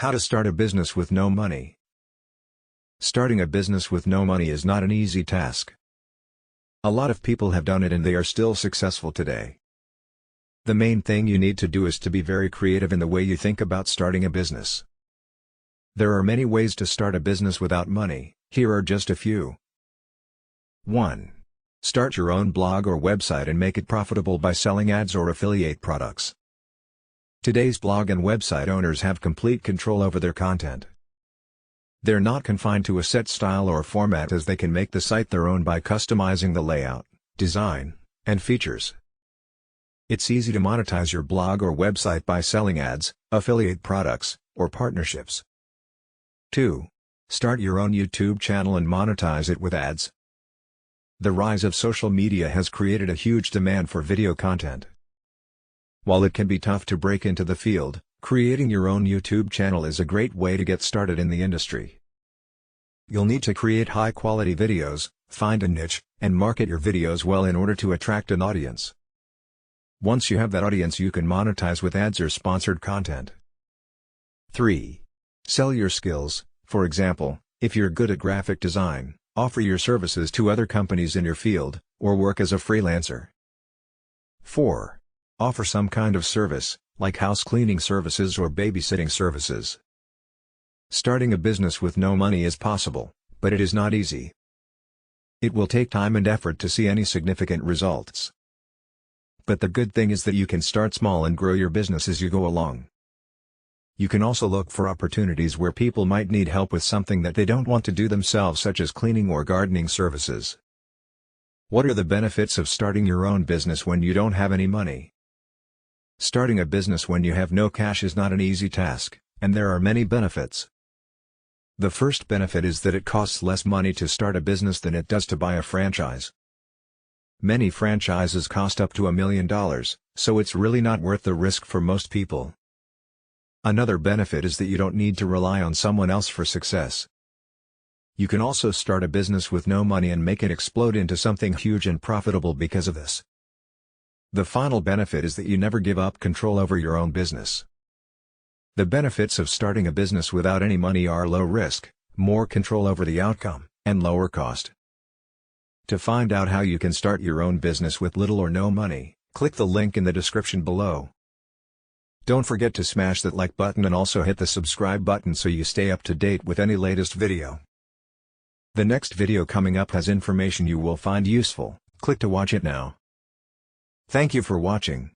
How to start a business with no money. Starting a business with no money is not an easy task. A lot of people have done it and they are still successful today. The main thing you need to do is to be very creative in the way you think about starting a business. There are many ways to start a business without money, here are just a few. 1. Start your own blog or website and make it profitable by selling ads or affiliate products. Today's blog and website owners have complete control over their content. They're not confined to a set style or format as they can make the site their own by customizing the layout, design, and features. It's easy to monetize your blog or website by selling ads, affiliate products, or partnerships. 2. Start your own YouTube channel and monetize it with ads. The rise of social media has created a huge demand for video content. While it can be tough to break into the field, creating your own YouTube channel is a great way to get started in the industry. You'll need to create high-quality videos, find a niche, and market your videos well in order to attract an audience. Once you have that audience, you can monetize with ads or sponsored content. 3. Sell your skills. For example, if you're good at graphic design, offer your services to other companies in your field, or work as a freelancer. 4. Offer some kind of service, like house cleaning services or babysitting services. Starting a business with no money is possible, but it is not easy. It will take time and effort to see any significant results. But the good thing is that you can start small and grow your business as you go along. You can also look for opportunities where people might need help with something that they don't want to do themselves, such as cleaning or gardening services. What are the benefits of starting your own business when you don't have any money? Starting a business when you have no cash is not an easy task, and there are many benefits. The first benefit is that it costs less money to start a business than it does to buy a franchise. Many franchises cost up to $1 million, so it's really not worth the risk for most people. Another benefit is that you don't need to rely on someone else for success. You can also start a business with no money and make it explode into something huge and profitable because of this. The final benefit is that you never give up control over your own business. The benefits of starting a business without any money are low risk, more control over the outcome, and lower cost. To find out how you can start your own business with little or no money, click the link in the description below. Don't forget to smash that like button and also hit the subscribe button so you stay up to date with any latest video. The next video coming up has information you will find useful, click to watch it now. Thank you for watching.